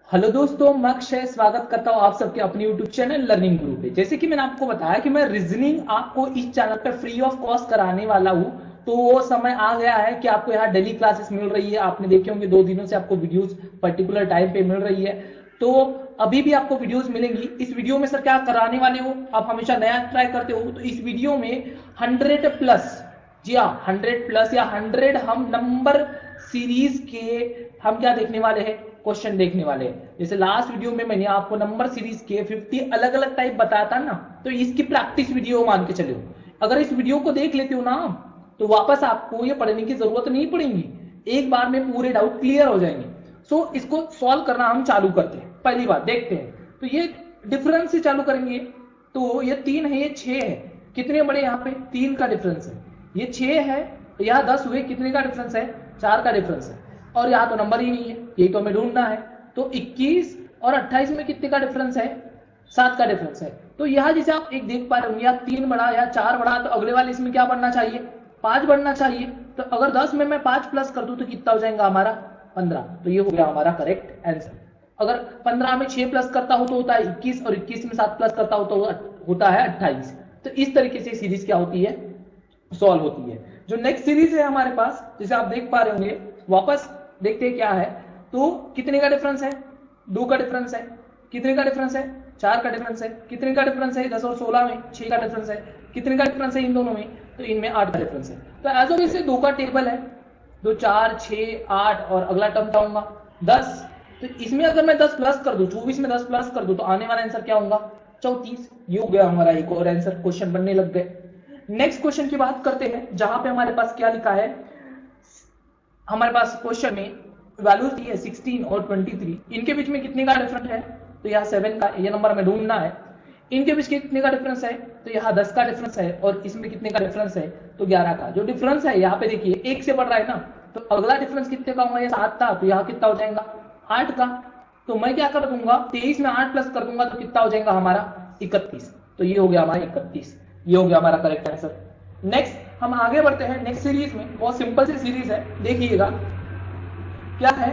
Hello दोस्तों, मैं अक्षय स्वागत करता हूं आप सबके अपने यूट्यूब चैनल लर्निंग गुरु पे। जैसे कि मैंने आपको बताया कि मैं रीजनिंग आपको इस चैनल पे फ्री ऑफ कॉस्ट कराने वाला हूं। तो वो समय आ गया है कि आपको यहाँ डेली क्लासेस मिल रही है। आपने देखे होंगे 2 दिनों से आपको वीडियोस पर्टिकुलर टाइम पे मिल रही है। तो अभी भी आपको वीडियोस मिलेंगी। इस वीडियो में सर क्या कराने वाले हो, आप हमेशा नया ट्राई करते हो, तो इस वीडियो में 100+, जी हाँ 100+ या 100 हम नंबर सीरीज के हम क्या देखने वाले हैं, क्वेश्चन देखने वाले हैं। जैसे लास्ट वीडियो में मैंने आपको नंबर सीरीज के 50 अलग अलग टाइप बताया था ना, तो इसकी प्रैक्टिस वीडियो मान के चलो। अगर इस वीडियो को देख लेते हो ना, तो वापस आपको ये पढ़ने की जरूरत नहीं पड़ेगी, एक बार में पूरे डाउट क्लियर हो जाएंगे। सो इसको सॉल्व करना हम चालू करते हैं। पहली बात देखते हैं, तो ये डिफरेंस से चालू करेंगे। तो ये 3 है, ये 6 है, कितने बड़े यहाँ पे 3 का डिफरेंस है। ये 6 है, यहाँ 10 हुए, कितने का डिफरेंस है, 4 का डिफरेंस है। और यहाँ तो नंबर ही नहीं है, यही तो हमें ढूंढना है। तो 21 और 28 में कितने का डिफरेंस है, 7 का डिफरेंस है। तो यहाँ जैसे आप एक देख पा रहे होंगे, यहाँ 3 बढ़ा या 4 बढ़ा, तो अगले वाले इसमें क्या बढ़ना चाहिए, 5 बढ़ना चाहिए। तो अगर 10 में मैं 5 प्लस कर दूं तो कितना हो जाएगा हमारा, 15। तो ये हो गया हमारा करेक्ट आंसर। अगर 15 में 6 प्लस करता हूं तो होता है 21, और 21 में 7 प्लस करता हूं तो होता है 28। तो इस तरीके से सीरीज क्या होती है, सॉल्व होती है। जो नेक्स्ट सीरीज है हमारे पास, जैसे आप देख पा रहे होंगे, वापस देखते हैं क्या है। तो कितने का डिफरेंस है, 2 का डिफरेंस है। कितने का डिफरेंस है, 4 का डिफरेंस है। कितने का डिफरेंस है, 10 और 16 में 6 का डिफरेंस है। कितने का डिफरेंस है इन दोनों में, तो इनमें 8 का डिफरेंस है। तो एज ऑफ इसे 2 का टेबल है, 2 4 6 8, और अगला टर्म क्या होगा 10। तो इसमें अगर मैं 10 प्लस कर दूं, 24 में 10 प्लस कर दूं, तो आने वाला आंसर क्या होगा, 34। ये हो गया हमारा एक और आंसर, क्वेश्चन बनने लग गए। नेक्स्ट क्वेश्चन की बात करते हैं, जहां पे हमारे पास क्या लिखा है, हमारे पास क्वेश्चन में वैल्यू दी है 16 और 23, इनके बीच में कितने का डिफरेंस है, तो यहाँ 7 का, ये नंबर हमें ढूंढना है। इनके बीच कितने का डिफरेंस है, तो यहाँ 10 का डिफरेंस है, और इसमें कितने का डिफरेंस है, तो 11 का। जो डिफरेंस है यहाँ पे देखिए 1 से बढ़ रहा है ना, तो अगला डिफरेंस कितने का होगा, ये 7 था, तो यहाँ कितना हो जाएगा 8 का। तो मैं क्या कर दूंगा, 23 में 8 प्लस कर दूंगा, तो कितना हो जाएगा हमारा 31। तो ये हो गया हमारा 31, ये हो गया हमारा करेक्ट आंसर। नेक्स्ट हम आगे बढ़ते हैं, नेक्स्ट सीरीज में बहुत सिंपल सी सीरीज है, देखिएगा क्या है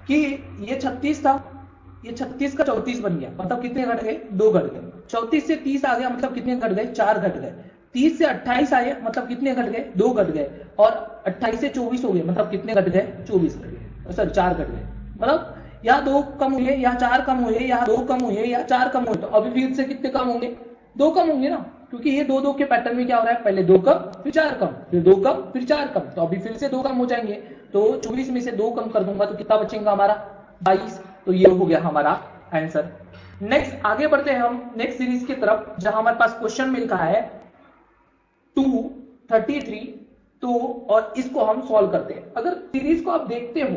कि ये 36 था, ये 36 का 34 बन गया, मतलब कितने घट गए, 2 घट गए। 34 से 30 आ गया, मतलब कितने घट गए, 4 घट गए। 30 से 28 आए, मतलब कितने घट गए, 2 घट गए। और 28 से 24 हो गए, मतलब कितने घट गए, 24 घट गए, सॉरी 4 घट गए। मतलब यहाँ 2 कम हुए, यहाँ 4 कम हुए, यहाँ 2 कम हुए, यहाँ 4 कम हुए, तो अभी फिर से कितने कम होंगे, 2 कम होंगे ना, क्योंकि ये 2 2 के पैटर्न में क्या हो रहा है, पहले 2 कम फिर 4 कम, फिर 2 कम फिर 4 कम, तो अभी फिर से 2 कम हो जाएंगे। तो 24 में से 2 कम कर दूंगा तो कितना बचेगा हमारा, 22। तो ये हो गया हमारा आंसर। नेक्स्ट आगे बढ़ते हैं हम नेक्स्ट सीरीज की तरफ, जहां हमारे पास क्वेश्चन में लिखा है 233। तो और इसको हम सॉल्व करते हैं। अगर सीरीज को आप देखते हो,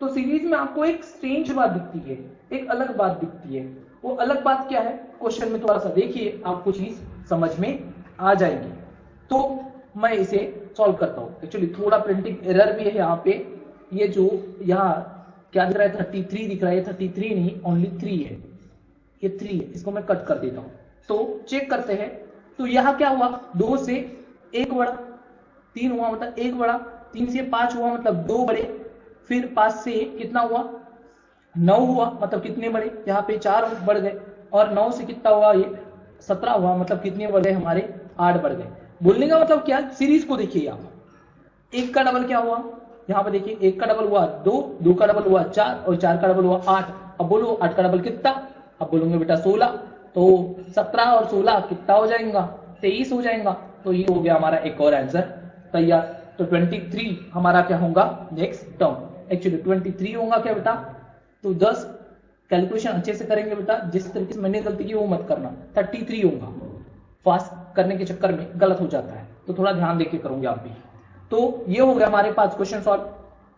तो सीरीज में आपको एक स्ट्रेंज बात दिखती है, एक अलग बात दिखती है। वो अलग बात क्या है, क्वेश्चन में थोड़ा सा देखिए, आपको चीज समझ में आ जाएगी। तो मैं इसे सॉल्व करता हूं। एक्चुअली थोड़ा प्रिंटिंग एरर भी है यहाँ पे, ये जो यहाँ क्या दिख रहा है 33 दिख रहा है, 33 नहीं, ओनली 3 है, ये 3 है, इसको मैं कट कर देता हूं। तो चेक करते हैं, तो यहाँ क्या हुआ, 2 से 1 बढ़ा, 3 हुआ मतलब 1 बढ़ा, 3 से 5 हुआ मतलब 2 बढ़े, फिर 5 से कितना हुआ, 9 हुआ, मतलब कितने बढ़े, यहाँ पे 4 बढ़ गए, और 9 से कितना हुआ, ये 17 हुआ, मतलब कितने बढ़ गए हमारे, 8 बढ़ गए। बोलने का मतलब क्या, सीरीज को देखिए आप, 1 का डबल क्या हुआ, यहाँ पे देखिए 1 का डबल हुआ 2, 2 का डबल हुआ 4, और 4 का डबल हुआ 8। अब बोलो 8 का डबल कितना, अब बोलोगे बेटा 16, तो 17 और 16 कितना हो जाएगा, 23 हो जाएगा। तो ये हो गया हमारा एक और आंसर तैयार। तो 23 हमारा क्या होगा, नेक्स्ट टर्म। एक्चुअली 23 होगा क्या बेटा, तो 10 कैलकुलेशन अच्छे से करेंगे बेटा, जिस तरीके से मैंने गलती की वो मत करना, 33 होगा, फास्ट करने के चक्कर में गलत हो जाता है, तो थोड़ा ध्यान देके करोगे आप भी। तो ये हो गया हमारे पास क्वेश्चन सॉल्व।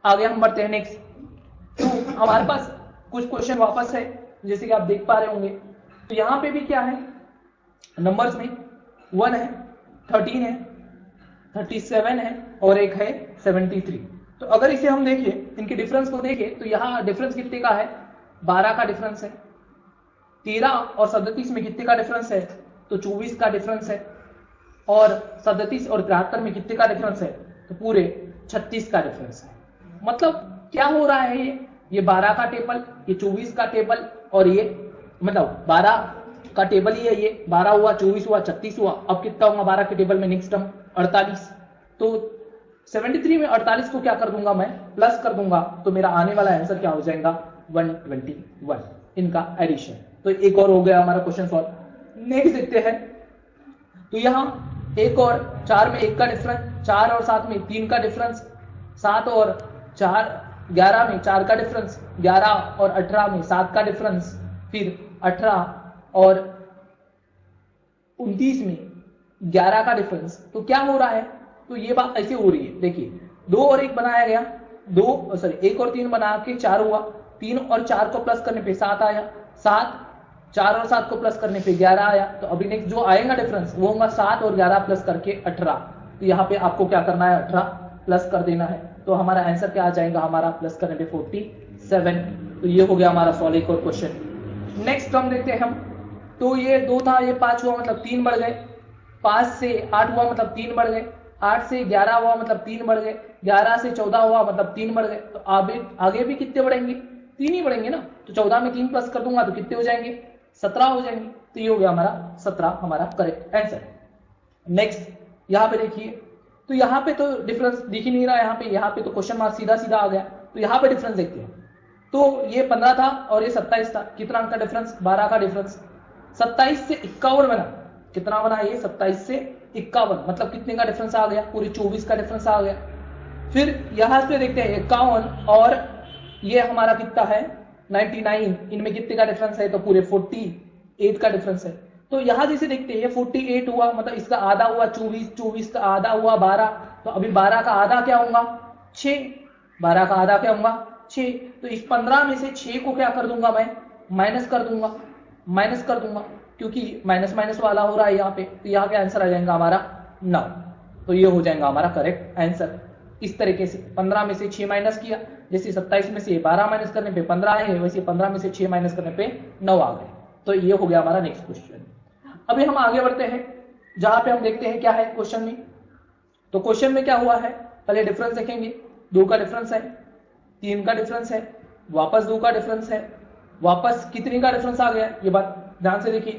आगे हम बढ़ते हैं नेक्स्ट। तो हमारे पास कुछ क्वेश्चन वापस है, जैसे कि आप देख पा रहे होंगे। तो यहां पे भी क्या है, नंबर्स में 1 है, 13 है, 37 है, और एक है 73। तो अगर इसे हम देखें, इनके डिफरेंस को देखें, तो यहाँ डिफरेंस कितने का है, 12 का डिफरेंस है। 13 और 37 में कितने का डिफरेंस है, तो 24 का डिफरेंस है। और 37 और 73 में कितने का डिफरेंस है, तो पूरे 36 का डिफरेंस है। मतलब क्या हो रहा है, ये ये 12 का टेबल, ये 24 का टेबल, और ये मतलब 12 का टेबल ही है, ये 12 हुआ, 24 हुआ, 36 हुआ। अब कितना होगा 12 के टेबल में नेक्स्ट टर्म 48। तो 73 में 48 को क्या कर दूंगा मैं, प्लस कर दूंगा, तो मेरा आने वाला आंसर क्या हो जाएगा 121, इनका एडिशन। तो एक और हो गया हमारा क्वेश्चन सॉल्व। नेक्स्ट देखते हैं, तो यहां एक और 4 में 1 का डिफरेंस, 4 और 7 में 3 का डिफरेंस, 7 और 4 11 में 4 का डिफरेंस, 11 और 18 में 7 का डिफरेंस, फिर 18 और 29 में 11 का डिफरेंस। तो क्या हो रहा है, तो ये बात ऐसे हो रही है, देखिए 2 और 1 बनाया गया, 1 और 3 बना के 4 हुआ, 3 और 4 को प्लस करने पे 7 आया, 4 और 7 को प्लस करने पे 11 आया। तो अभी नेक्स्ट जो आएगा डिफरेंस वो होगा 7 और 11 प्लस करके 18। तो यहाँ पे आपको क्या करना है, 18 प्लस कर देना है। तो हमारा आंसर क्या आ जाएगा, हमारा प्लस करने पे 47। तो ये हो गया हमारा सॉल्व एक और क्वेश्चन। नेक्स्ट हम देखते हैं हम, तो ये 2 था, ये 5 हुआ मतलब 3 बढ़ गए, 5 से 8 हुआ मतलब 3 बढ़ गए, 8 से 11 हुआ मतलब 3 बढ़ गए, 11 से 14 हुआ मतलब 3 बढ़ गए। तो आगे भी कितने बढ़ेंगे, 3 ही बढ़ेंगे ना। तो 14 में 3 प्लस कर दूंगा तो कितने हो जाएंगे, 17 हो जाएंगे। तो ये हो गया हमारा 17 हमारा करेक्ट आंसर। नेक्स्ट यहाँ पे देखिए, तो यहाँ पे तो डिफरेंस दिख ही नहीं रहा, यहाँ पे तो क्वेश्चन मार्क सीधा सीधा आ गया। तो यहाँ पे डिफरेंस देखते हैं, तो ये 15 था और ये 27 था, कितना अंक का डिफरेंस, 12 का डिफरेंस। 27 से 51 बना, कितना बना ये 27 से 51, मतलब कितने का डिफरेंस आ गया, पूरे 24 का डिफरेंस आ गया। फिर यहां पे देखते हैं 51 और ये हमारा कितना है 99, इनमें कितने का डिफरेंस है, तो पूरे 48 का डिफरेंस है। तो यहां जैसे देखते हैं ये 48 हुआ, मतलब इसका आधा हुआ 24, 24 का आधा हुआ 12, तो अभी 12 का आधा क्या होगा 6, 12 का आधा क्या होगा 6। तो इस 15 में से 6 को क्या कर दूंगा मैं, माइनस कर दूंगा, क्योंकि माइनस माइनस वाला हो रहा है यहाँ पे। तो यहाँ पे आंसर आ जाएगा हमारा 9। तो ये हो जाएगा हमारा करेक्ट आंसर। इस तरीके से 15 में से 6 माइनस किया, जैसे 27 में से 12 माइनस करने पे 15 आए, वैसे 15 में से 6 माइनस करने पे 9 आ गए। तो ये हो गया हमारा नेक्स्ट क्वेश्चन। अभी हम आगे बढ़ते हैं, जहां पे हम देखते हैं क्या है क्वेश्चन में। तो क्वेश्चन में क्या हुआ है, पहले डिफरेंस देखेंगे, 2 का डिफरेंस है, 3 का डिफरेंस है, वापस 2 का डिफरेंस है, वापस कितने का डिफरेंस आ गया, ये बात ध्यान से देखिए,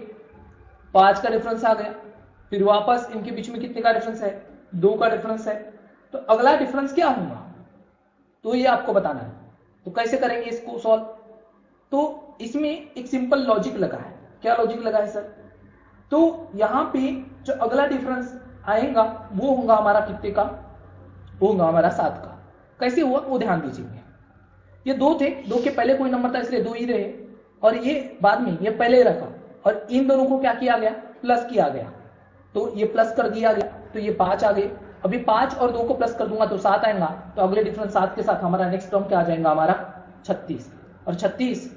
5 का डिफरेंस आ गया, फिर वापस इनके बीच में कितने का डिफरेंस है, 2 का डिफरेंस है। तो अगला डिफरेंस क्या होगा, तो ये आपको बताना है। तो कैसे करेंगे इसको सॉल्व, तो इसमें एक सिंपल लॉजिक लगा है। क्या लॉजिक लगा है सर, तो यहां पे जो अगला डिफरेंस आएगा वो होगा हमारा कितने का, वो होगा हमारा 7 का। कैसे हुआ वो ध्यान दीजिए, ये 2 थे, 2 के पहले कोई नंबर था इसलिए 2 ही रहे, और ये बाद में ये पहले रखा, और इन दोनों को क्या किया गया, प्लस किया गया। तो ये प्लस कर दिया गया, तो ये 5 आ गए। अभी 5 और 2 को प्लस कर दूंगा तो 7 आएगा। तो अगले डिफरेंस 7 के साथ हमारा नेक्स्ट टर्म क्या आ जाएगा, हमारा 36, और 36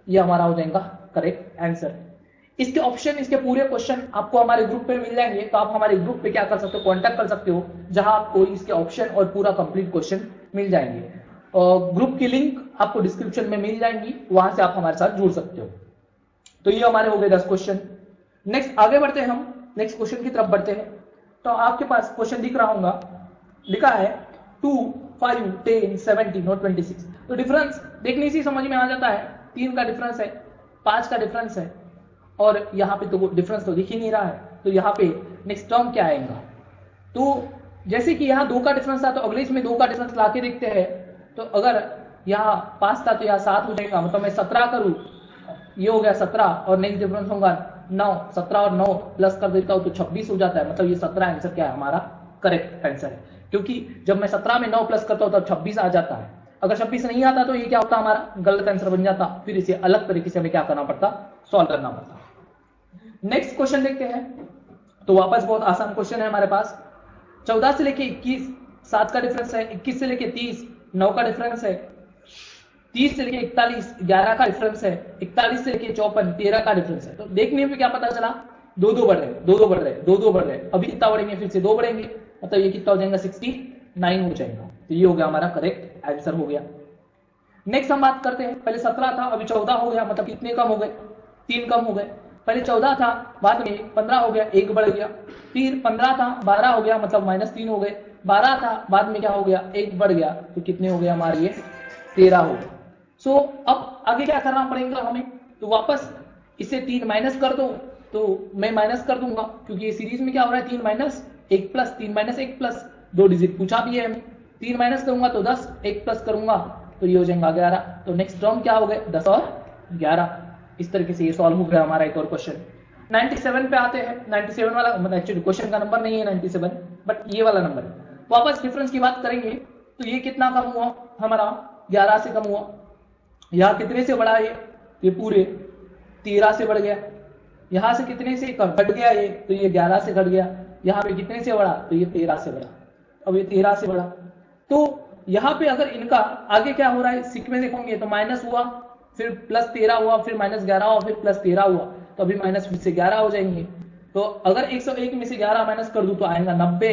ये हमारा हो जाएगा करेक्ट आंसर। इसके ऑप्शन, इसके पूरे क्वेश्चन आपको हमारे ग्रुप पे मिल जाएंगे। तो आप हमारे ग्रुप पे क्या कर सकते हो, कांटेक्ट कर सकते हो, जहां आपको इसके ऑप्शन और पूरा कंप्लीट क्वेश्चन मिल जाएंगे। ग्रुप की लिंक आपको डिस्क्रिप्शन में मिल जाएंगी, वहां से आप हमारे साथ जुड़ सकते हो। तो ये हमारे हो गए 10 क्वेश्चन। नेक्स्ट आगे बढ़ते हैं, हम नेक्स्ट क्वेश्चन की तरफ बढ़ते हैं। तो आपके पास क्वेश्चन दिख रहा होगा, लिखा है 2, 5, 10, 17 और 26। तो डिफरेंस देखने से समझ में आ जाता है, 3 का डिफरेंस है, 5 का डिफरेंस है, और यहाँ पे तो डिफरेंस तो दिख ही नहीं रहा है। तो यहाँ पे नेक्स्ट टर्म क्या आएगा, तो जैसे कि यहाँ 2 का डिफरेंस था, तो अगले इसमें 2 का डिफरेंस लाके देखते हैं। तो अगर यहाँ 5 था तो यहाँ 7 हो जाएगा, मतलब मैं 17 करूं, ये हो गया 17, और नेक्स्ट डिफरेंस होगा 9, 17 और 9 प्लस कर देता हूं तो 26 हो जाता है। मतलब ये 17 आंसर क्या है, हमारा करेक्ट आंसर है, क्योंकि जब मैं 17 में 9 प्लस करता हूं तब 26 आ जाता है। अगर 26 नहीं आता तो ये क्या होता, हमारा गलत आंसर बन जाता, फिर इसे अलग तरीके से हमें क्या करना पड़ता, सॉल्व करना पड़ता। नेक्स्ट क्वेश्चन देखते हैं, तो वापस बहुत आसान क्वेश्चन है हमारे पास। 14 से लेके 21 7 का डिफरेंस है, 21 से लेके 30 9 का डिफरेंस है, 30 से लेके 41 11 का डिफरेंस है, 41 से लेके 54 13 का डिफरेंस है। तो देखने में क्या पता चला, 2 बढ़ रहे, 2 बढ़ रहे, 2 बढ़ रहे। अभी कितना बढ़ेंगे, फिर से 2 बढ़ेंगे, मतलब ये कितना हो जाएगा 69 हो जाएगा। तो ये हो गया हमारा करेक्ट आंसर हो गया। नेक्स्ट हम बात करते हैं, पहले 17 था अभी 14 हो गया, मतलब कितने कम हो गए, 3 कम हो गए। पहले 14 था, बाद में 15 हो गया, 1 बढ़ गया, फिर 15 था 12 हो गया, मतलब -3 हो गए, 12 था बाद में क्या हो गया 1 बढ़ गया, तो कितने हो गए हमारे ये 13 हो गए। सो अब आगे क्या करना पड़ेगा हमें, तो वापस इसे 3 माइनस कर दो, तो मैं माइनस कर दूंगा क्योंकि ये सीरीज में क्या हो रहा है 3 minus 1 plus 3 minus 1 plus 2 digit पूछा भी है हमें। 3 माइनस करूंगा तो 10, 1 प्लस करूंगा तो ये हो जाएगा 11। तो नेक्स्ट टर्म क्या हो गए 10 और 11। इस तरीके से ये सॉल्व हो गया हमारा एक और क्वेश्चन। 97 पे आते हैं। 97 वाला मतलब एक्चुअली क्वेश्चन का नंबर नहीं है 97, बट ये वाला नंबर है। वापस डिफरेंस की बात करेंगे तो ये कितना कम हुआ हमारा 11 से कम हुआ। यहाँ कितने से बढ़ा ये पूरे 13 से बढ़ गया। यहां से कितने से घट गया ये, तो ये 11 से घट गया। यहाँ पे कितने से बढ़ा, तो ये 13 से बढ़ा। अब ये 13 से बढ़ा, तो यहाँ पे अगर इनका आगे क्या हो रहा है सीक्वेंस देखोगे तो माइनस हुआ, फिर प्लस 13 हुआ, फिर माइनस 11 हुआ, फिर प्लस 13 हुआ, तो अभी माइनस फिर से 11 हो जाएंगे। तो अगर 101 में से 11 माइनस कर दूं तो आएगा 90,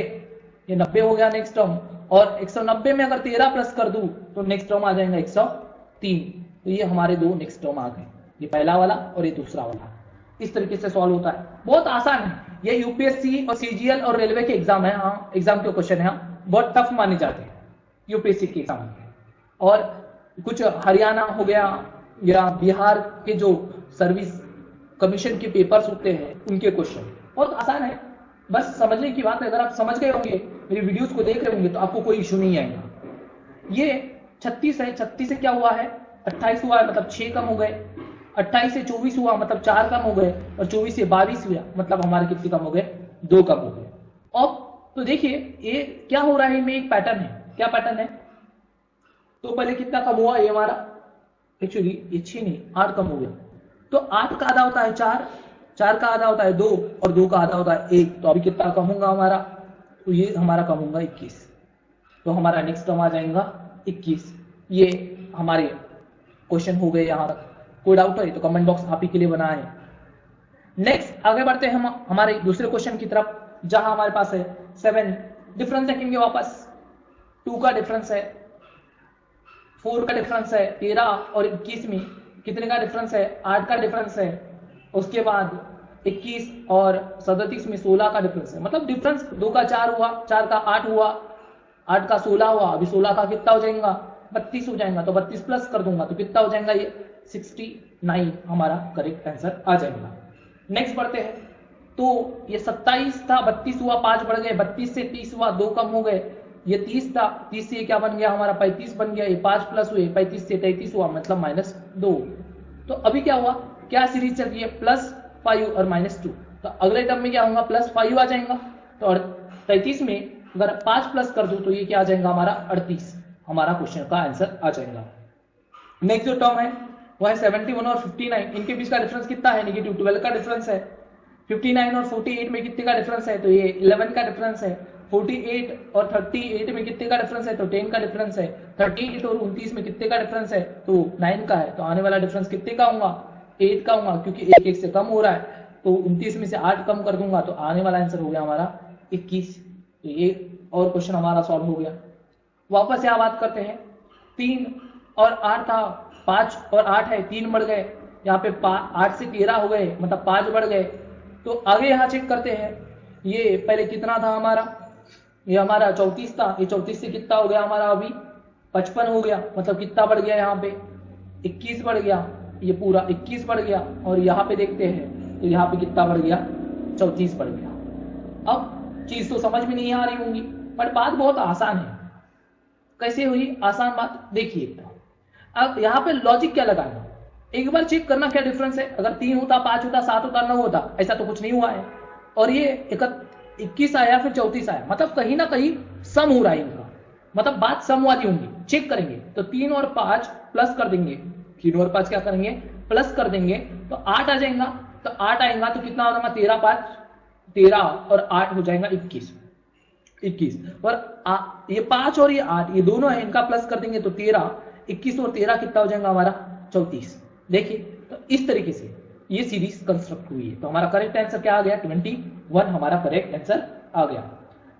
ये 90 हो गया नेक्स्ट टर्म। और 190 में अगर 13 प्लस कर दूं तो नेक्स्ट टर्म आ जाएगा 103। तो ये हमारे दो नेक्स्ट टर्म आ गए, ये पहला वाला और ये दूसरा वाला। इस तरीके से सॉल्व होता है, बहुत आसान है। ये यूपीएससी और सीजीएल और रेलवे के एग्जाम है, हाँ एग्जाम के क्वेश्चन है, बहुत टफ माने जाते हैं यूपीएससी के एग्जाम। और कुछ हरियाणा हो गया या बिहार के जो सर्विस कमीशन के पेपर्स होते हैं उनके क्वेश्चन बहुत आसान है, बस समझने की बात है। अगर आप समझ गए होंगे, मेरी वीडियोस को देख रहे होंगे, तो आपको कोई इशू नहीं आएगा। ये 36 है, 36 से क्या हुआ है 28 हुआ है, मतलब 6 कम हो गए। 28 से 24 हुआ मतलब 4 कम हो गए, और 24 से 22 हुआ मतलब हमारे कितने कम हो गए 2 कम हो गए। अब तो देखिए ये क्या हो रहा है, इनमें एक पैटर्न है। क्या पैटर्न है, तो पहले कितना कम हुआ ये हमारा, एक्चुअली ये 6 नहीं 8 कम हो गया। तो 8 का आधा होता है 4, 4 का आधा होता है 2, और 2 का आधा होता है 1। तो अभी कितना कम होगा हमारा, तो ये हमारा कम होगा 21। तो हमारा नेक्स्ट टर्म आ जाएगा 21। ये हमारे क्वेश्चन हो गए यहाँ तक। कोई डाउट है तो कमेंट बॉक्स आप ही के लिए बना है। नेक्स्ट आगे बढ़ते हैं हम हमारे दूसरे क्वेश्चन की तरफ, जहां हमारे पास है 7 डिफरेंस देखेंगे। वापस 2 का डिफरेंस है, 4 का डिफरेंस है, 13 और 21 में कितने का डिफरेंस है 8 का डिफरेंस है। उसके बाद 21 और 37 में 16 का डिफरेंस है। मतलब डिफरेंस 2 का 4 हुआ, 4 का 8 हुआ, 8 का 16 हुआ। अभी 16 का कितना हो जाएगा 32 हो जाएगा। तो 32 प्लस कर दूंगा तो कितना हो जाएगा ये 69 हमारा करेक्ट आंसर आ जाएगा। नेक्स्ट बढ़ते हैं, तो ये 27 था, 32 हुआ, 5 बढ़ गए, 32 से 30 हुआ, 2 कम हो गए। ये 30 था, 30 से क्या बन गया हमारा 35 बन गया। ये 5 प्लस हुए, 35 से 33 हुआ मतलब -2। तो अभी क्या हुआ, क्या सीरीज चल रही है +5 और -2। तो अगले टर्म में क्या होगा +5 आ जाएगा। तो 33 में अगर 5 प्लस कर दूं तो ये क्या आ जाएगा हमारा 38, हमारा क्वेश्चन का आंसर आ जाएगा। नेक्स्ट जो टर्म है वह है 71 और 59। इनके बीच का डिफरेंस कितना है, -12 का डिफरेंस है। 59 और 48 में कितने का डिफरेंस है, तो ये 11 का डिफरेंस है। 48 और 38 में कितने का डिफरेंस है, तो 10 का डिफरेंस है। 38 और 29 में कितने का डिफरेंस है, तो 9 का है। तो आने वाला डिफरेंस कितने का होगा 8 का होगा, क्योंकि 1 1 से कम हो रहा है। तो 29 में से 8 कम कर दूंगा तो आने वाला आंसर हो गया हमारा 21। तो ये और क्वेश्चन हमारा सॉल्व हो गया। वापस यहाँ बात करते हैं, 3 और 8 था, 5 और 8 है, 3 बढ़ गए। यहाँ पे 8 से 13 हो गए मतलब 5 बढ़ गए। तो आगे यहाँ चेक करते हैं, ये पहले कितना था हमारा, ये हमारा 34 था। ये 34 से कितना हो गया हमारा अभी 55 हो गया, मतलब कितना बढ़ गया यहाँ पे 21 बढ़ गया। ये पूरा 21 बढ़ गया। और यहाँ पे देखते हैं तो यहाँ पे कितना बढ़ गया 34 बढ़ गया। अब चीज तो समझ में नहीं आ रही होंगी, बट बात बहुत आसान है। कैसे हुई आसान बात, देखिए अब यहाँ पे लॉजिक क्या लगाना, एक बार चेक करना क्या डिफरेंस है। अगर 3 होता, 5 होता, 7 होता, 9 होता, ऐसा तो कुछ नहीं हुआ है। और ये 21 आया फिर 34 आया, मतलब कहीं ना कहीं सम हो रहा है इनका, मतलब बात सम वाली होंगी। चेक करेंगे तो 3 और 5 प्लस कर देंगे, 3 और 5 क्या करेंगे प्लस कर देंगे तो 8 आ जाएगा। तो 8 आएगा तो कितना हो जाएगा 13 5 13 और 8 हो जाएगा 21। और ये 5 और ये 8 ये दोनों है, इनका प्लस कर देंगे तो 13, 21 और 13 कितना हो जाएगा हमारा 34। देखिए तो इस तरीके से ये सीरीज कंस्ट्रक्ट हुई है। तो हमारा करेक्ट आंसर क्या आ गया 21 हमारा करेक्ट आंसर आ गया।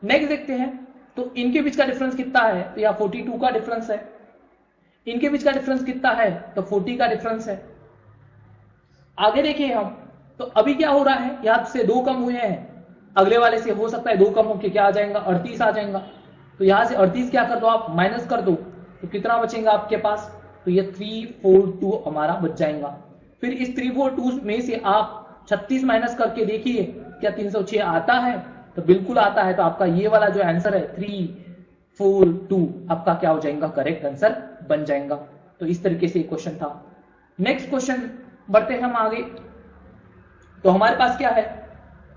नेक्स्ट देखते हैं, तो इनके बीच का डिफरेंस कितना है, तो यहाँ 42 का डिफरेंस है। इनके बीच का डिफरेंस कितना है, तो 40 का डिफरेंस है। आगे देखिए हम, तो अभी क्या हो रहा है, यहां से 2 कम हुए हैं, अगले वाले से हो सकता है 2 कम होकर क्या आ जाएगा 38 आ जाएगा। तो यहां से 38 क्या कर दो आप माइनस कर दो, तो कितना बचेगा आपके पास तो ये 342 हमारा बच जाएगा। फिर इस 342 में से आप 36 माइनस करके देखिए क्या 306 आता है, तो बिल्कुल आता है। तो आपका ये वाला जो आंसर है 342 आपका क्या हो जाएगा, करेक्ट आंसर बन जाएगा। तो इस तरीके से क्वेश्चन था। नेक्स्ट क्वेश्चन बढ़ते हैं हम आगे। तो हमारे पास क्या है,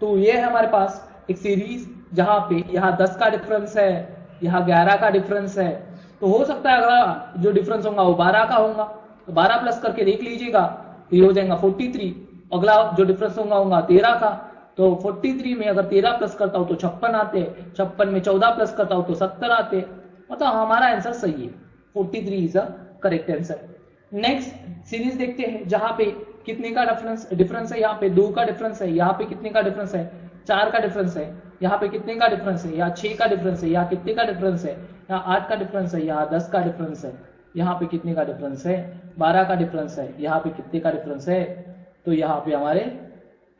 तो ये है हमारे पास एक सीरीज जहां पे यहाँ 10 का डिफरेंस है, यहाँ 11 का डिफरेंस है। तो हो सकता है अगला जो डिफरेंस होगा वो 12 का होगा, तो 12 प्लस करके देख लीजिएगा, तो ये हो जाएगा 43। अगला जो डिफरेंस होगा 13 का, तो 43 में अगर 13 प्लस करता हूं तो 56 आते, 56 में 14 प्लस करता हूं तो 70 आते। मतलब हमारा आंसर सही है, 43 is a correct answer. Next series देखते हैं जहां पे कितने का डिफरेंस है, यहाँ पे 2 का डिफरेंस है, यहाँ पे कितने का डिफरेंस है, 4 का डिफरेंस है, यहाँ पे कितने का डिफरेंस है, यहाँ 6 का डिफरेंस है, यहाँ कितने का डिफरेंस है, यहाँ 8 का डिफरेंस है, यहाँ 10 का डिफरेंस है, यहाँ पे कितने का डिफरेंस है, 12 का डिफरेंस है, यहाँ पे कितने का डिफरेंस है, तो यहाँ पे हमारे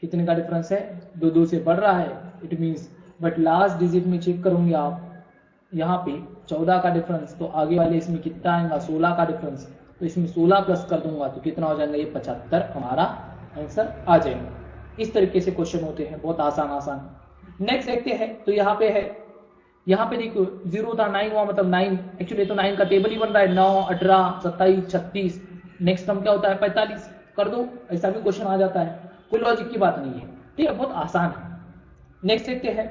कितने का डिफरेंस है, 2 से बढ़ रहा है, it means. But last digit में चेक करूंगे आप, यहाँ पे 14 का डिफरेंस, तो आगे वाले इसमें कितना आएगा, 16 का डिफरेंस, तो इसमें 16 प्लस कर दूंगा तो कितना हो जाएगा, ये 75 हमारा आंसर आ जाएगा। इस तरीके से क्वेश्चन होते हैं, बहुत आसान। नेक्स्ट देखते हैं, तो यहाँ पे है, यहाँ पे देखो 0 था, 9 हुआ, मतलब 9, एक्चुअली तो 9 का टेबल ही बन रहा है, 9, 18, 27, 36, नेक्स्ट टर्म क्या होता है 45 कर दो, ऐसा भी क्वेश्चन आ जाता है, कोई लॉजिक की बात नहीं है, ठीक है, बहुत आसान है। नेक्स्ट देखते हैं,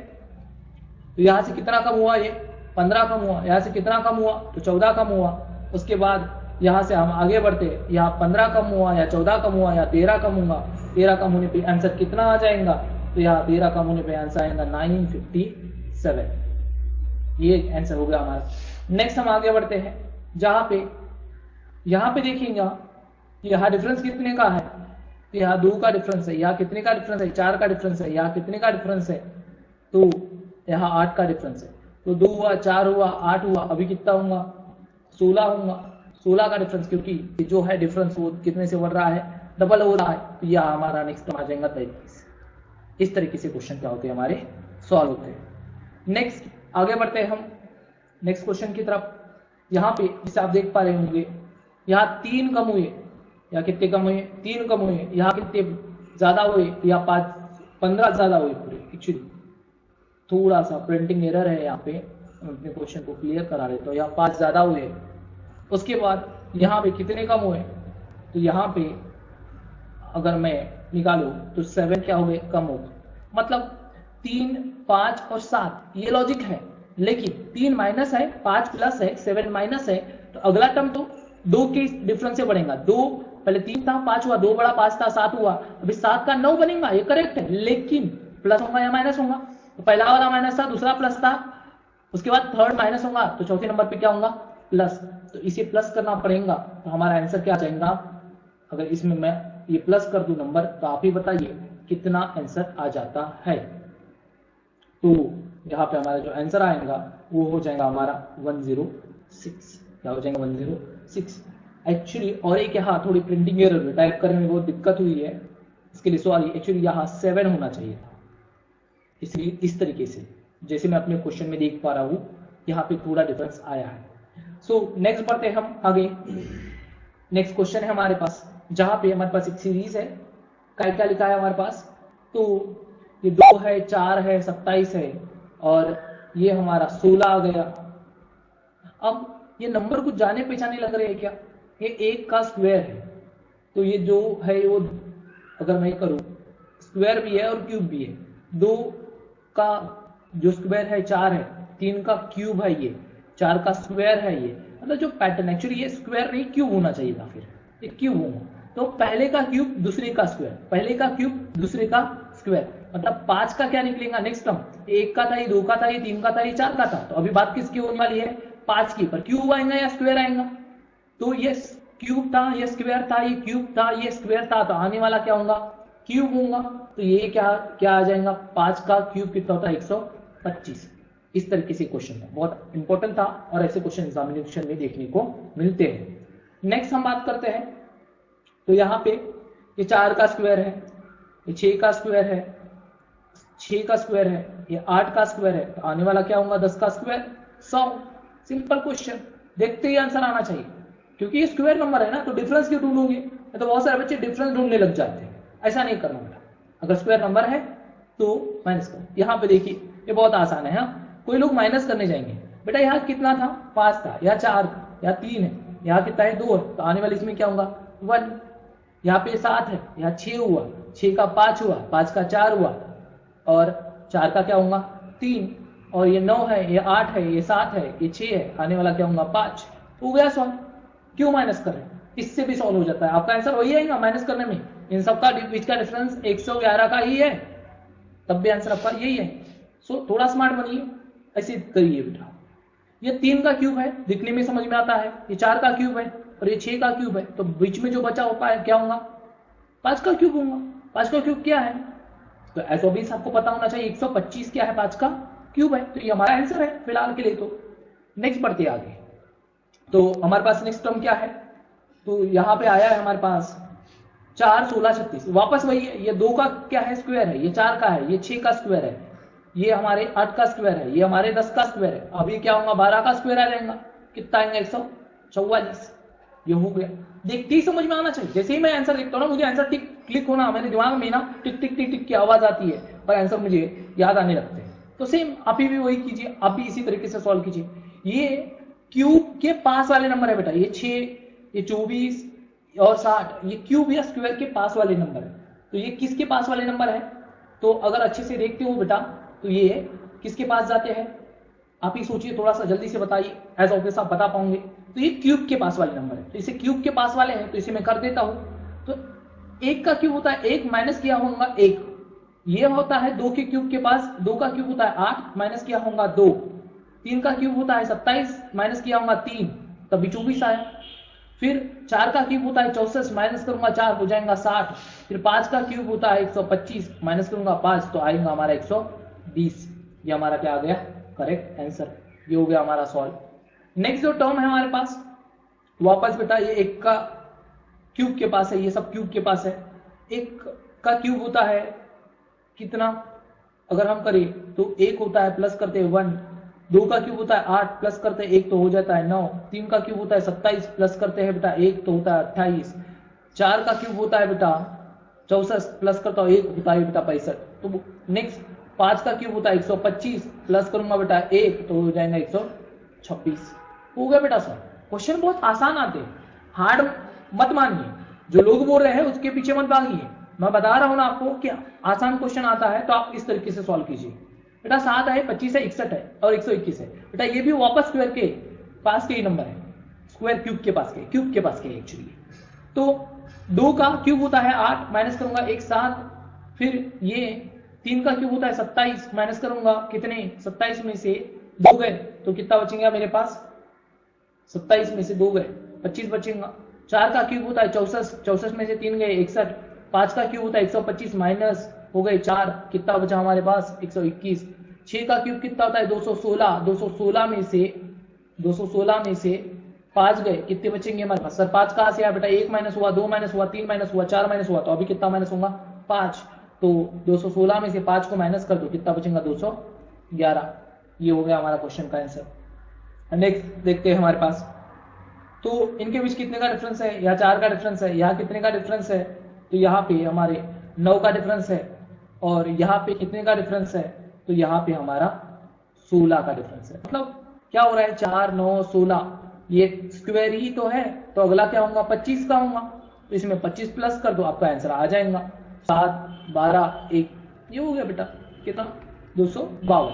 तो यहाँ से कितना कम हुआ, ये 15 कम हुआ, यहाँ से कितना कम हुआ, तो 14 कम हुआ। उसके बाद यहाँ से हम आगे बढ़ते, यहाँ 15 कम हुआ, या 14 कम हुआ, या 13 कम हुआ, 13 कम होने पे आंसर कितना आ जाएगा, तो यहाँ 13 कम होने पे आंसर आएगा 957, ये आंसर हो गया हमारा। नेक्स्ट हम आगे बढ़ते हैं, जहां पे यहाँ पे देखेंगे यहाँ डिफरेंस कितने का है, तो यहाँ 2 का डिफरेंस है, यहाँ कितने का डिफरेंस है, 4 का डिफरेंस है, यहाँ कितने का डिफरेंस है, तो यहाँ 8 का डिफरेंस है, तो 2 हुआ, 4 हुआ, 8 हुआ, अभी कितना होगा, 16 होगा, 16 का डिफरेंस, क्योंकि जो है डिफरेंस वो कितने से बढ़ रहा है, डबल हो रहा है, तो यह हमारा नेक्स्ट आ जाएगा 33। इस तरीके से क्वेश्चन क्या होते हैं हमारे सॉल्व होते हैं। नेक्स्ट आगे बढ़ते हैं हम नेक्स्ट क्वेश्चन की तरफ। यहाँ पे जिसे आप देख पा रहे होंगे, यहाँ 3 कम हुए, या कितने कम हुए, 3 कम हुए, यहाँ कितने ज्यादा हुए, या 15 ज्यादा हुए पूरे। एक्चुअली थोड़ा सा प्रिंटिंग एरर है यहाँ पे, हम अपने क्वेश्चन को क्लियर करा रहे, तो यहाँ 5 ज्यादा हुए। उसके बाद यहाँ पे कितने कम हुए, तो यहाँ पे अगर मैं निकालू तो 7 क्या हुए, कम हो गए। मतलब 3, 5 और 7 ये लॉजिक है, लेकिन 3 माइनस है, 5 प्लस है, 7 माइनस है, तो अगला टर्म तो 2 के डिफरेंस से बढ़ेगा। 2 पहले 3 था, 5 हुआ, 2 बड़ा 5 था, 7 हुआ, अभी 7 का 9 बनेगा, ये करेक्ट है, लेकिन प्लस होगा या माइनस होगा, तो पहला वाला माइनस था, दूसरा प्लस था, उसके बाद थर्ड माइनस होगा, तो चौथे नंबर पे क्या होगा, प्लस, तो इसे प्लस करना पड़ेगा। तो हमारा आंसर क्या आ जाएगा, अगर इसमें मैं ये प्लस कर दूं नंबर, तो आप ही बताइए कितना आंसर आ जाता है। तो यहाँ पे हमारा जो आंसर आएगा वो हो जाएगा हमारा 106। क्या हो जाएगा, 106। एक्चुअली और एक यहाँ थोड़ी प्रिंटिंग एरर टाइप करने में बहुत दिक्कत हुई है, इसके लिए सॉरी। एक्चुअली यहाँ 7 होना चाहिए था, इसलिए इस तरीके से जैसे मैं अपने क्वेश्चन में देख पा रहा हूं, यहाँ पे थोड़ा डिफरेंस आया है। सो नेक्स्ट बढ़ते हैं हम आगे। नेक्स्ट क्वेश्चन है हमारे पास, जहां पे हमारे पास एक सीरीज है, क्या लिखा है हमारे पास, तो ये 2 है, 4 है, 27 है, और ये हमारा 16 आ गया। अब ये नंबर कुछ जाने पहचाने लग रहे हैं क्या, ये 1 का स्क्वायर है, तो ये जो है वो अगर मैं करूं, स्क्वायर भी है और क्यूब भी है। 2 का जो स्क्वायर है 4 है, 3 का क्यूब है ये, 4 का स्क्वायर है ये, मतलब जो पैटर्न, एक्चुअली ये स्क्वायर नहीं क्यूब होना चाहिए था, फिर ये क्यूब होगा, तो पहले का क्यूब दूसरे का स्क्वायर, पहले का क्यूब दूसरे का स्क्वायर, मतलब 5 का क्या निकलेगा नेक्स्ट टर्म, 1 का था, ये 2 का था, ये 3 का था, ये 4 का था। तो अभी बात किसकी होने वाली है, 5 की, पर क्यूब आएगा या स्क्वायर आएगा, तो ये क्यूब था, ये स्क्वायर था, ये क्यूब था, ये स्क्वायर था, तो आने वाला क्या होगा, क्यूब होगा। तो ये क्या आ जाएगा, 5 का क्यूब कितना होता है, 125। इस तरीके से क्वेश्चन था, बहुत इंपॉर्टेंट था, और ऐसे क्वेश्चन एग्जामिनेशन में देखने को मिलते हैं। नेक्स्ट हम बात करते हैं, तो यहाँ पे ये 4 का स्क्वायर है, ये 6 का स्क्वायर है, 6 का स्क्वायर है, ये 8 का स्क्वायर है, तो आने वाला क्या होगा, 10 का स्क्वायर 100। सिंपल क्वेश्चन, देखते ही आंसर आना चाहिए। क्योंकि ये स्क्वायर नंबर है ना, तो डिफरेंस क्यों ढूंढोगे? तो बहुत सारे बच्चे डिफरेंस ढूंढने लग जाते हैं, ऐसा नहीं करना बेटा। अगर स्क्वायर नंबर है तो माइनस करो। यहाँ पे देखिए ये बहुत आसान है। हाँ, कोई लोग माइनस करने जाएंगे, बेटा यहाँ कितना था? 5 था, यहाँ 4 था, यहाँ 3 है, यहाँ कितना है? 2 है, तो आने वाले इसमें क्या होगा? 1। यहाँ पे 7 है, यहाँ 6 हुआ, 6 का 5 हुआ, 5 का 4 हुआ, और 4 का क्या होगा? 3, और ये 9 है, ये 8 है, ये 7 है, ये 6 है, आने वाला क्या होगा? 5। हो गया सॉल्व। क्यों माइनस कर रहे हैं? इससे भी सॉल्व हो जाता है। आपका आंसर वही आएगा माइनस करने में। इन सबका बीच का डिफरेंस 111 का ही है, तब भी आंसर आपका यही है। सो थोड़ा स्मार्ट बनिए, ऐसे करिए बेटा। ये 3 का क्यूब है, दिखने में समझ में आता है। ये 4 का क्यूब है और ये 6 का क्यूब है, तो बीच में जो बचा हो पाए क्या होगा? 5 का क्यूब होगा। 5 का क्यूब क्या है? तो ऐसा भी आपको पता होना चाहिए। 125 क्या है? 5 का क्यूब है, तो ये हमारा आंसर है फिलहाल के लिए। तो नेक्स्ट बढ़ते आगे। तो हमारे पास नेक्स्ट टर्म क्या है? तो यहाँ पे आया है हमारे पास 4, 16, 36, वापस वही है। ये 2 का क्या है? स्क्वायर है। ये 4 का है, ये 6 का स्क्वायर है, ये हमारे 8 का स्क्वायर है, ये हमारे 10 का स्क्वायर है। अब ये क्या होगा? 12 का स्क्वायर आ जाएगा। कितना आएगा? 144। ये हो गया। देखते ही समझ में आना चाहिए। जैसे ही मैं आंसर लिखता हूँ ना, मुझे आंसर टिक क्लिक होना, मेरे दिमाग में ना टिक टिक टिक टिक की आवाज आती है, पर आंसर मुझे याद आने लगते हैं। तो सेम आप भी वही कीजिए, आप भी इसी तरीके से सॉल्व कीजिए। ये क्यूब के पास वाले नंबर है बेटा, ये 6, ये 24 और 60, ये क्यूब या स्क्वायर के पास वाले नंबर है। तो ये किसके पास वाले नंबर है? तो अगर अच्छे से देखते हो बेटा, तो ये किसके पास जाते हैं? आप ही सोचिए, थोड़ा सा जल्दी से बताइए, एज ऑब्वियस आप बता पाओगे। तो ये क्यूब के पास वाले नंबर है, तो इसे क्यूब के पास वाले हैं, तो इसे मैं कर देता हूं। तो 1 का क्यूब होता है 1, माइनस किया होगा 1। ये होता है 2 के क्यूब के पास, 2 का क्यूब होता है 8, माइनस किया होगा 2। 3 का क्यूब होता है 27, माइनस किया होगा 3, तभी 24 आया। फिर 4 का क्यूब होता है 64, माइनस करूंगा 4, हो जाएगा 60। फिर 5 का क्यूब होता है 125, माइनस करूंगा 5, तो आएगा हमारा 120। ये हमारा क्या आ गया? Correct answer. ये हो गया हमारा सॉल्व। नेक्स्ट जो टर्म है हमारे पास, वापस बेटा ये 1 का क्यूब के पास है, ये सब क्यूब के पास है। 1 का क्यूब होता है कितना? अगर हम करें तो 1 होता है, प्लस करते हैं 1। 2 का क्यूब होता है 8, प्लस करते हैं 1, तो हो जाता है 9। 3 का क्यूब होता है 27, प्लस करते हैं बेटा 1, तो होता है 28। 4 का क्यूब होता है बेटा 64, प्लस करता हूं 1, होता है बेटा 65। तो नेक्स्ट 5 का क्यूब होता है 125, प्लस करूंगा बेटा 1, तो हो जाएगा 126। हो गया बेटा सर। क्वेश्चन बहुत आसान आते हैं, हार्ड मत मानिए। जो लोग बोल रहे हैं उसके पीछे मत भागिए। मैं बता रहा हूं ना आपको कि आसान क्वेश्चन आता है, तो आप इस तरीके से सॉल्व कीजिए। बेटा 7 है, 25 है, 61 है और 121 है। बेटा ये भी वापस स्क्वायर के पास के ही नंबर है, स्क्वायर क्यूब के पास के, क्यूब के पास के एक्चुअली। तो 2 का क्यूब होता है 8, माइनस करूंगा 1, 7। फिर ये 3 का क्यूब होता है 27, माइनस करूंगा कितने? 27 में से 2 गए, तो कितना बचेगा मेरे पास? 27 में से 2 गए, 25 बचेगा। 4 का क्यूब होता है 64, 64 में से 3 गए, 61। 5 का क्यूब होता है 125, माइनस हो गए 4, कितना बचा हमारे पास? 121। 6 का क्यूब कितना होता है? 216, 216 में से 5 गए, कितने बचेंगे हमारे पास? सर 5 कहां से आया बेटा? 1 माइनस हुआ, 2 माइनस हुआ, 3 माइनस हुआ, 4 माइनस हुआ, तो अभी कितना माइनस होगा? 5। तो 216 में से 5 को माइनस कर दो, कितना बचेगा? 211। ये हो गया हमारा क्वेश्चन का आंसर। नेक्स्ट देखते हैं हमारे पास, तो इनके बीच कितने का डिफरेंस है? यहाँ 4 का डिफरेंस है, यहाँ कितने का डिफरेंस है? तो यहाँ पे हमारे 9 का डिफरेंस है, और यहाँ पे कितने का डिफरेंस है? तो यहाँ पे हमारा 16 का डिफरेंस है। मतलब क्या हो रहा है? 4, 9, 16, ये स्क्वायर ही तो है, तो अगला क्या होगा? 25 का होगा, तो इसमें 25 प्लस कर दो, आपका आंसर आ जाएगा 7, 12, 1। ये हो गया बेटा कितना? 252।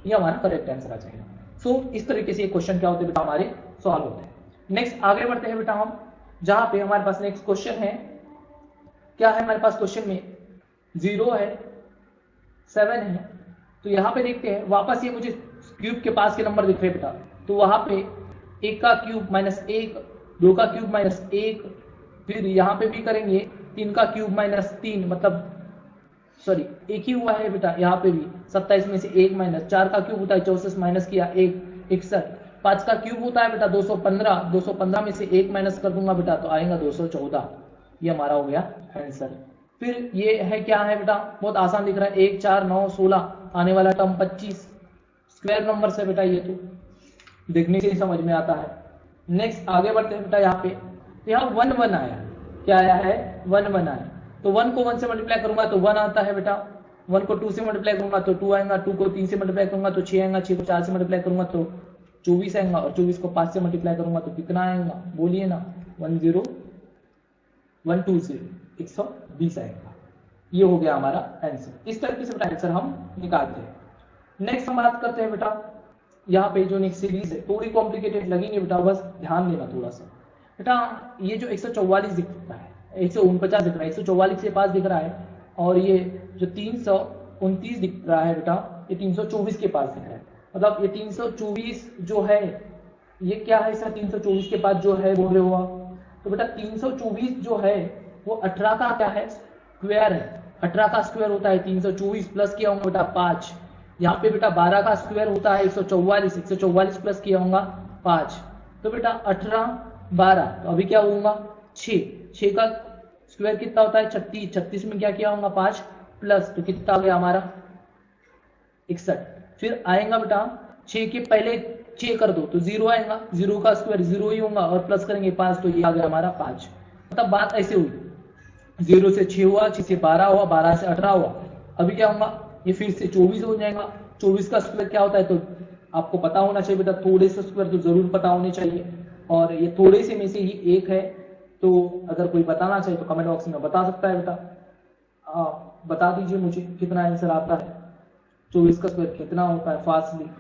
ये हमारा करेक्ट आंसर आ जाएगा। सो इस तरीके से ये क्वेश्चन क्या होते हैं बेटा? हमारे सॉल्व होते हैं। नेक्स्ट आगे बढ़ते हैं बेटा हम, जहां पे हमारे पास नेक्स्ट क्वेश्चन है। क्या है हमारे पास क्वेश्चन में? 0 है, 7 है। तो यहां पे देखते हैं, वापस ये मुझे क्यूब के पास के नंबर दिख रहे बेटा, तो वहां पे 1 का क्यूब माइनस 1, 2 का क्यूब माइनस 1, फिर यहां पे भी करेंगे 3 का क्यूब माइनस 3, मतलब सॉरी 1 ही हुआ है बेटा। यहाँ पे भी 27 में से 1 माइनस, 4 का क्यूब होता है 64, माइनस किया 1, 61। 5 का क्यूब होता है बेटा 215, 215 में से 1 माइनस कर दूंगा बेटा, तो आएगा 214। ये हमारा हो गया आंसर। फिर ये है क्या है बेटा? बहुत आसान दिख रहा है, 1, 4, 9, 16, आने वाला टर्म 25, स्क्वायर नंबर से बेटा, ये तो देखने से ही समझ में आता है। नेक्स्ट आगे बढ़ते हैं बेटा यहाँ पे, यहाँ 1 1 आया, क्या आया है 1 1 आया, तो 1 को 1 से मल्टीप्लाई करूंगा तो 1 आता है बेटा, 1 को 2 से मल्टीप्लाई करूंगा तो 2 आएगा, 2 को 3 से मल्टीप्लाई करूंगा तो 6 आएगा, 6 को 4 से मल्टीप्लाई करूंगा तो 24 आएगा, और 24 को 5 से मल्टीप्लाई करूंगा तो कितना आएगा बोलिए ना, 10120 120 आएगा। ये हो गया हमारा आंसर। इस तरीके से बेटा आंसर हम निकालते हैं। नेक्स्ट हम बात करते हैं बेटा यहाँ पे जो नेक्स्ट सीरीज है, थोड़ी कॉम्प्लिकेटेड लगेंगे बेटा, बस ध्यान देना थोड़ा सा बेटा। ये जो 144 दिख रहा है, 149 दिख रहा है, 144 के पास दिख रहा है, और ये जो 329 दिख रहा है बेटा, ये 324 के पास दिख रहा है। मतलब ये 324 जो है ये क्या है, इसका 324 के पास जो है बोल रहे हो आप, तो बेटा 324 जो है वो 18 का क्या है स्क्वायर है, 18 का स्क्वायर होता है 324, प्लस किया होगा बेटा 5, यहाँ पे बेटा 12 का स्क्वायर होता है 144, 144 प्लस किया होगा 5, तो बेटा 18 12, तो अभी क्या होगा 6, 6 का स्क्वायर कितना होता है 36, 36 में क्या किया होगा 5 प्लस, तो कितना आ गया हमारा 61। फिर आएगा बेटा 6 के पहले 6 कर दो तो 0 आएगा, 0 का स्क्वायर 0 ही होगा, और प्लस करेंगे 5 तो ये आ गया हमारा 5। मतलब बात ऐसे हुई, 0 से 6 हुआ, 6 से 12 हुआ, 12 से 18 हुआ, अभी क्या होगा ये फिर से 24 हो जाएगा। 24 का स्क्वायर क्या होता है, तो आपको पता होना चाहिए बेटा, थोड़े से स्क्वायर तो जरूर पता होने चाहिए, और ये थोड़े से में से ही एक है, तो अगर कोई बताना चाहिए तो कमेंट बॉक्स में बता सकता है बेटा। बता दीजिए मुझे कितना आंसर आता है, 24 का स्क्वायर कितना होता है फास्टली।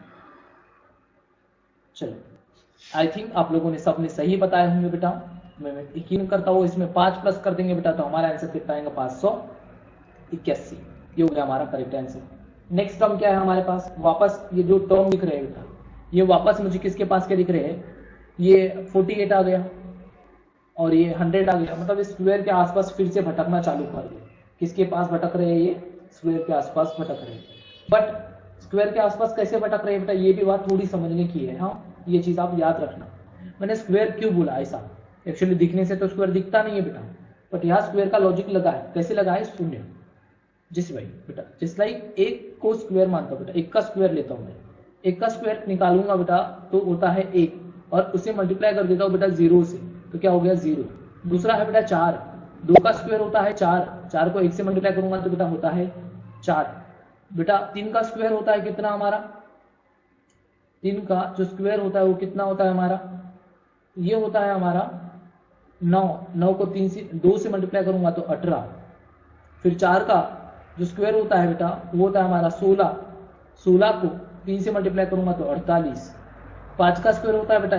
चलो आई थिंक आप लोगों ने सबने सही बताए होंगे बेटा, मैं यकीन करता हूँ। इसमें 5 प्लस कर देंगे बेटा तो हमारा आंसर कितना आएगा 581। ये हो गया हमारा करेक्ट आंसर। नेक्स्ट टर्म क्या है हमारे पास, वापस ये जो टर्म दिख रहे हैं बेटा, ये वापस मुझे किसके पास के दिख रहे हैं, ये 48 आ गया और ये 100 आ गया। मतलब इस स्क्वायर के आसपास फिर से भटकना चालू कर दिया। किसके पास भटक रहे हैं, ये स्क्वायर के आसपास भटक रहे हैं। बट स्क्वायर के आसपास कैसे भटक रहे हैं बेटा, ये भी बात थोड़ी समझने की है। हाँ ये चीज आप याद रखना। मैंने स्क्वायर क्यों बोला ऐसा, एक्चुअली दिखने से तो स्क्वायर दिखता नहीं है बेटा, बट यहाँ स्क्वायर का लॉजिक लगा है। कैसे लगा है, शून्य जिस भाई बेटा, जिस लाइक एक को स्क्वायर मानता हूं बेटा, एक का स्क्वायर लेता हूं मैं, एक का स्क्वायर निकालूंगा बेटा तो होता है 1, और उसे मल्टीप्लाई कर देता हूं बेटा 0 से, तो क्या हो गया 0। दूसरा है बेटा 4, 2 का स्क्वायर होता है 4, 4 को 1 से मल्टीप्लाई करूंगा तो बेटा होता है 4। बेटा 3 का स्क्वायर होता है कितना हमारा, 3 का जो स्क्वायर होता है वो कितना होता है हमारा, ये होता है हमारा 9, 9 को 2 से मल्टीप्लाई करूंगा तो 18। फिर 4 का जो स्क्वायर होता है बेटा वो होता है हमारा 16, 16 को 3 से मल्टीप्लाई करूंगा तो 48। 5 का स्क्वायर होता है बेटा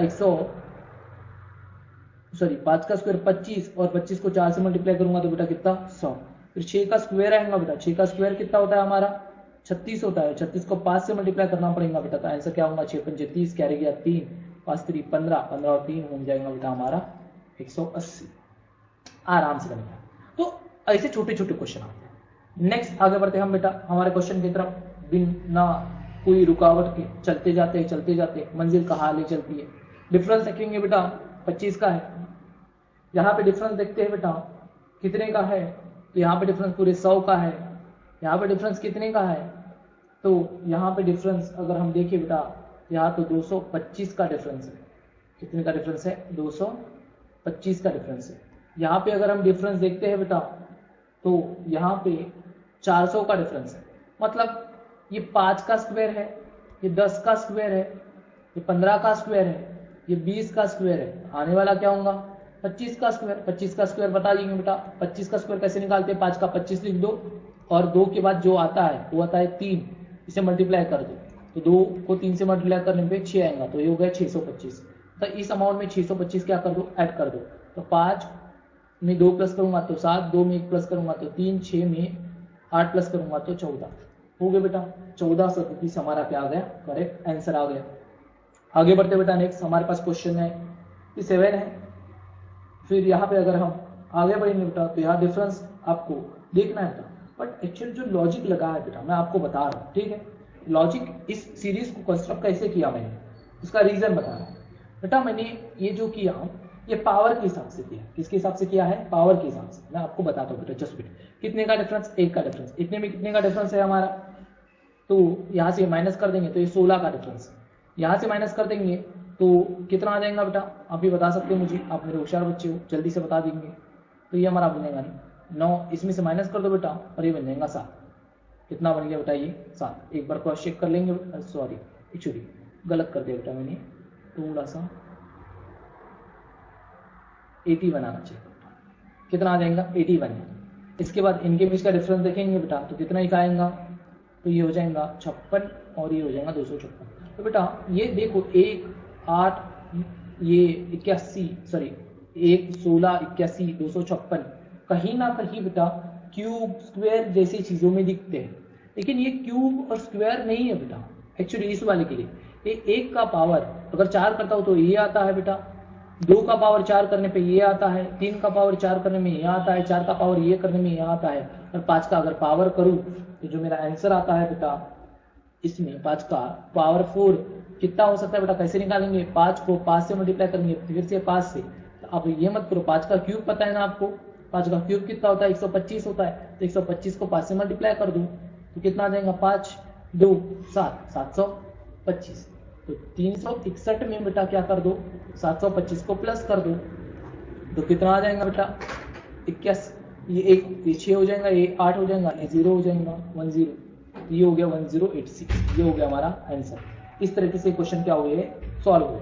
5 का स्क्वायर 25, और 25 को 4 से मल्टीप्लाई करूंगा तो बेटा कितना 100। फिर 6 का स्क्वायर आएगा बेटा, 6 का स्क्वायर कितना होता है हमारा 36 होता है, 36 को 5 से मल्टीप्लाई करना पड़ेगा बेटा, तो आंसर क्या होगा 6 पंजे 30, कैरी गया 3, 5 3 15, 15 और 3 हो जाएगा बेटा हमारा 180। आराम से बनेगा। तो ऐसे छोटे छोटे क्वेश्चन आते हैं। नेक्स्ट आगे बढ़ते हम बेटा हमारे क्वेश्चन की तरफ, बिना कोई रुकावट के चलते जाते मंजिल कहाँ ले चलती है। डिफरेंस देखेंगे बेटा 25 का है, यहाँ पे डिफरेंस देखते हैं बेटा कितने का है, तो यहाँ पे डिफरेंस पूरे 100 का है। यहाँ पे डिफरेंस कितने का है, तो यहाँ पे डिफरेंस अगर हम देखें बेटा, यहाँ तो 225 का डिफरेंस है। कितने का डिफरेंस है, 225 का डिफरेंस है। यहाँ पे अगर हम डिफरेंस देखते हैं बेटा तो यहाँ पे 400 का डिफरेंस है। मतलब ये 5 का स्क्वायर है, ये 10 का स्क्वायर है, ये 15 का स्क्वायर है, ये 20 का स्क्वायर है। आने वाला क्या होगा 25 का स्क्वायर। 25 का स्क्वायर बता देंगे बेटा, 25 का स्क्वायर कैसे निकालते हैं, 5 का 25 लिख दो, और 2 के बाद जो आता है वो आता है 3, इसे मल्टीप्लाई कर दो, तो 2 को 3 से मल्टीप्लाई करने पे 6 आएगा, तो ये हो गया 625। तो इस अमाउंट में 625 क्या कर दो, ऐड कर दो। तो 5 में 2 प्लस करूंगा तो 7, 2 में 1 प्लस करूंगा तो 3, 6 में 8 प्लस करूंगा तो 14 हो गया बेटा। 1437 हमारा क्या आ गया, करेक्ट आंसर आ गया। आगे बढ़ते बेटा नेक्स्ट हमारे पास क्वेश्चन है 7 है। फिर यहाँ पे अगर हम आगे बढ़ेंगे बेटा तो यहाँ डिफरेंस आपको देखना है बेटा, बट एक्चुअली जो लॉजिक लगा है बेटा मैं आपको बता रहा हूँ, ठीक है। लॉजिक इस सीरीज को कंस्ट्रक्ट कैसे किया मैंने, इसका रीजन बता रहा हूँ बेटा। मैंने ये जो किया ये पावर के हिसाब से किया। किसके हिसाब से किया है, पावर के हिसाब से। मैं आपको बताता हूँ बेटा, जस्ट वेट। कितने का डिफरेंस, 1 का डिफरेंस। इतने में कितने का डिफरेंस है हमारा, तो यहाँ से माइनस कर देंगे तो ये 16 का डिफरेंस। यहाँ से माइनस कर देंगे तो कितना आ जाएगा बेटा, आप भी बता सकते हो मुझे, आप मेरे होशियार बच्चे हो, जल्दी से बता देंगे। तो ये हमारा बनेगा 9, इसमें से माइनस कर दो बेटा और ये बन जाएगा 7। कितना बन गया बेटा ये 7। एक बार क्रॉस चेक कर लेंगे, सॉरी एक्चुअली गलत कर दिया बेटा मैंने, थोड़ा सा 80 बनाना चाहिए। कितना आ जाएगा 81। इसके बाद इनके बीच का डिफरेंस देखेंगे बेटा तो कितना ही आएगा, तो ये हो जाएगा 56 और ये हो जाएगा 256। तो बेटा ये देखो 1 8 ये 81 सॉरी 1 16 81 256 कहीं ना कहीं बेटा क्यूब स्क्वायर जैसी चीजों में दिखते हैं, लेकिन ये क्यूब और स्क्वायर नहीं है बेटा। एक्चुअली इस वाले के लिए ये 1 का पावर अगर 4 करता हो तो ये आता है बेटा, 2 का पावर 4 करने पे ये आता है, 3 का पावर 4 करने में ये आता है, 4 का पावर ये करने में ये आता है, और 5 का अगर पावर करूं तो जो मेरा आंसर आता है बेटा इसमें 5 का पावर 4 कितना हो सकता है बेटा, कैसे निकालेंगे, 5 को 5 से मल्टीप्लाई करेंगे फिर से 5 से। तो आप ये मत करो, 5 का क्यूब पता है ना आपको, 5 का क्यूब कितना होता है 125 होता है, तो 125 को 5 से मल्टीप्लाई कर दूं तो कितना आ जाएगा 5 2 7 725। तो 361 में बेटा क्या कर दो 725 को प्लस कर दो तो कितना आ जाएगा बेटा 81। ये 1 6 हो जाएगा, ये 8 हो जाएगा, ये 0 हो जाएगा 10, ये हो गया 1086। ये हो गया हमारा आंसर। इस तरीके से क्वेश्चन क्या हुए सॉल्व हुए।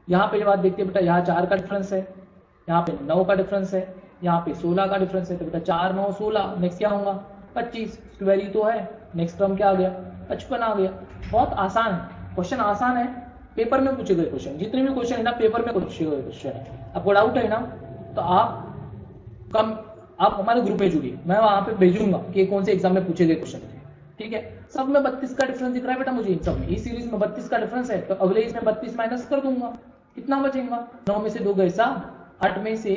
यहाँ पहले बात देखते हैं बेटा, यहाँ 4 का डिफरेंस है, यहाँ पे 9 का डिफरेंस है, यहाँ पे 16 का डिफरेंस है। तो बेटा 4 9 16, नेक्स्ट क्या होगा 25, स्क्वायर तो है, नेक्स्ट टर्म क्या आ गया 55 आ गया। बहुत आसान है क्वेश्चन, आसान है, पेपर में पूछे गए क्वेश्चन, जितने भी क्वेश्चन है ना पेपर में पूछे गए क्वेश्चन है। आपको डाउट है ना तो आप हमारे ग्रुप में जुड़िए, मैं वहां पे भेजूंगा कि कौन से एग्जाम में पूछे गए क्वेश्चन थे, ठीक है। सब में 32 का डिफरेंस दिख रहा है बेटा मुझे, इन सब में इस सीरीज में 32 का डिफरेंस है, तो अगले इसमें 32 माइनस कर दूंगा, कितना बचेगा 9 में से 2 गए 7, 8 में से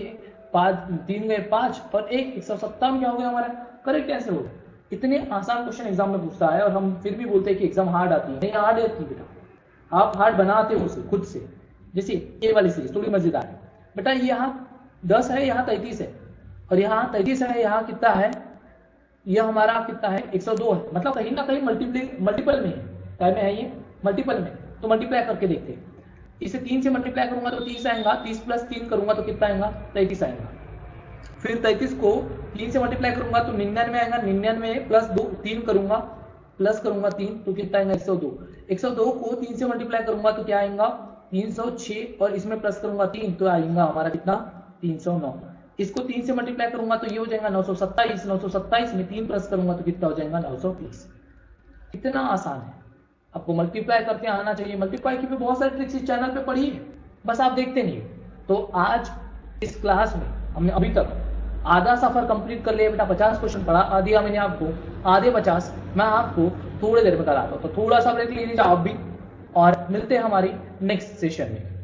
3 गए 5 और 157 क्या हो गया हमारा करेक्ट आंसर हो गया। इतने आसान क्वेश्चन एग्जाम में पूछता है और हम फिर भी बोलते हैं कि एग्जाम हार्ड आती है, नहीं हार्ड आती बेटा, आप हार्ड बनाते हो उसे खुद से। जैसे ये वाली सीरीज थोड़ी मजेदार है बेटा, ये यहाँ 10 है, यहाँ 33 है, और यहाँ 33 है, यहाँ कितना है, यह हमारा कितना है 102 है, मतलब कहीं ना कहीं मल्टीपल में है, क्या में है ये मल्टीपल में। तो मल्टीप्लाई करके देखते हैं, इसे 3 से मल्टीप्लाई करूंगा तो 30 आएगा, 30 प्लस 3 करूंगा तो कितना आएगा 33 आएगा। फिर 33 को 3 से मल्टीप्लाई करूंगा तो 99 आएगा, 99 प्लस 3 करूंगा प्लस करूंगा 3 तो कितना आएगा 102। 102 को 3 से मल्टीप्लाई करूंगा तो क्या आएगा 306 और इसमें प्लस करूंगा 3 तो आएगा हमारा कितना 309। इसको 3 से मल्टीप्लाई करूंगा तो ये हो जाएगा 927, 927 में 3 प्लस करूंगा तो कितना हो जाएगा 920। कितना आसान है, आपको मल्टीप्लाई करते आना चाहिए। मल्टीप्लाई की भी बहुत सारी ट्रिक्स इस चैनल पे पढ़ी है, बस आप देखते नहीं। तो आज इस क्लास में हमने अभी तक आधा सफर कंप्लीट कर लिया बेटा, 50 क्वेश्चन पढ़ा दिया मैंने आपको, आधे 50 मैं आपको थोड़ी देर में कराता हूँ। तो थोड़ा सा ब्रेक ले लीजिए आप भी, और मिलते हैं हमारी नेक्स्ट सेशन में।